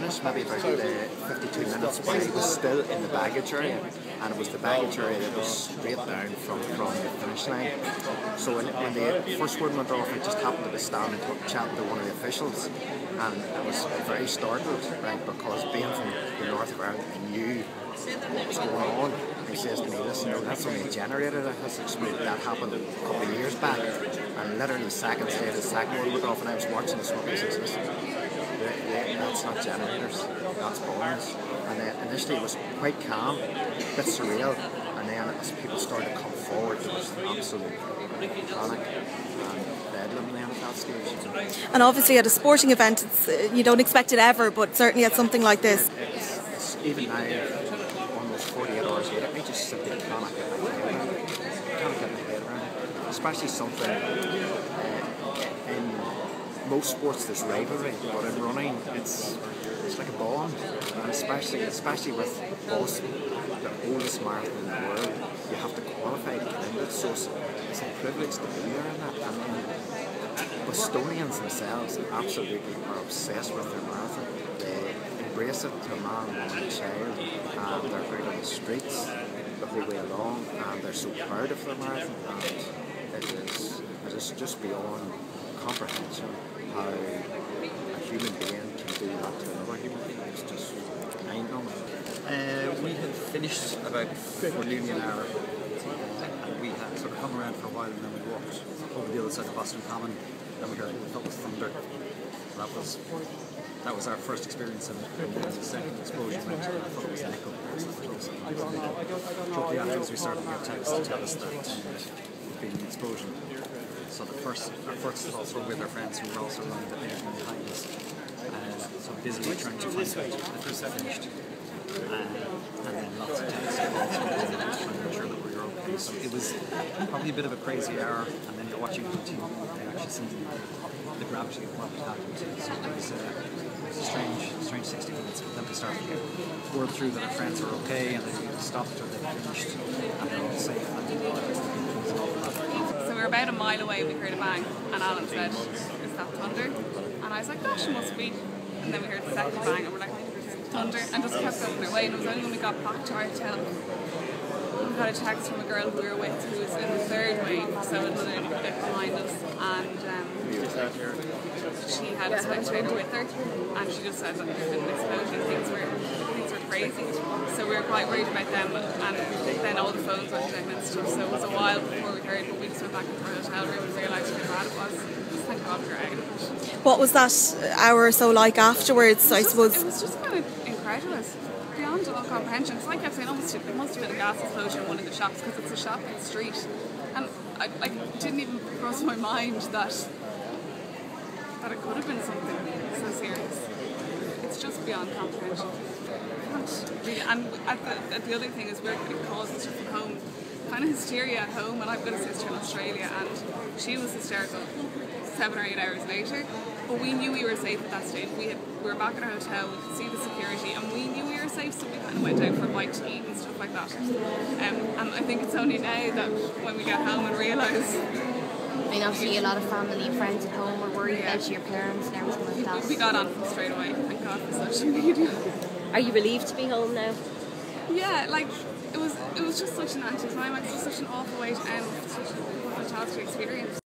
finished maybe about 52 minutes, but it was still in the baggage area, and it was the baggage area that was straight down from the finish line. So when the first one went off, I just happened to be standing chatting to one of the officials, and I was very startled, right, because being from the north of Ireland, I knew what was going on. He says to me, listen, no, that's only a generator that has exploded. That happened a couple of years back, and literally seconds later the second one went off, and I was watching the smoke. He says, listen, that's not generators, that's bombs. And then initially it was quite calm, a bit surreal, and then as people started to come forward, there was absolute panic and bedlam then at that stage. And obviously at a sporting event, you don't expect it ever, but certainly at something like this. It's even now, almost 48 hours later, I just simply cannot get my head around it. Can't get my head around it. Especially something in most sports there's rivalry, but in running it's like a bond, and especially with Boston, the oldest marathon in the world, you have to qualify to get into it, so it's a privilege to be there in that. And Bostonians themselves absolutely are obsessed with their marathon. They embrace it to a man, woman and child, and they're out on the streets the whole way along, and they're so proud of their marathon, and it is just beyond comprehension how a human being can do that to another human being. It's just mind-numbing. We had finished about for nearly an hour, and we had sort of hung around for a while, and then we walked over the other side of Boston Common, and we heard we thought it was thunder. So that was our first experience, and the second explosion went, and I thought it was an echo. Shortly afterwards, we started to get texts to tell us that there'd been an explosion. So our first thoughts were with our friends who were also running the thing behind us. So busily trying to find out if it was finished. And then lots of texts and calls from people just trying to make sure that we were okay. So it was probably a bit of a crazy hour, and then you're watching on TV and actually seeing the gravity of what had happened. So it was a strange 60 minutes. But then we started to get word through that our friends were okay, and they stopped or they finished, and they're all safe. So we were about a mile away, we heard a bang, and Alan said, is that thunder? And I was like, gosh, it must be. And then we heard the second bang, and we're like, thunder, and just kept going our way. And it was only when we got back to our hotel, we got a text from a girl who we were with who was in the third wave, so another bit behind us, and she had a spectator with her, and she just said that there had been an explosion, things were crazy, so we were quite worried about them, and then all the phones went down and stuff, so it was a while before we heard, but we just went back into our hotel room and realised how bad it was. Thank God we were out of it. What was that hour or so like afterwards, I suppose? It was just kind of incredulous, beyond all comprehension. It's like I kept saying, it must have been a gas explosion in one of the shops, because it's a shop in the street, and I didn't even cross my mind that it could have been something so serious. It's just beyond comprehension. And the other thing is we're getting calls and stuff from home, kind of hysteria at home, and I've got a sister in Australia, and she was hysterical 7 or 8 hours later, but we knew we were safe at that stage. We were back at our hotel, we could see the security, and we knew we were safe, so we kind of went out for a bite to eat and stuff like that. And I think it's only now that when we get home and realise. I mean, obviously a lot of family and friends at home were worried about your parents and everything like that. We got on from straight away, thank God for social media. Are you relieved to be home now? Yeah, like it was just such an anticlimax, it was such an awful way to end such a fantastic experience.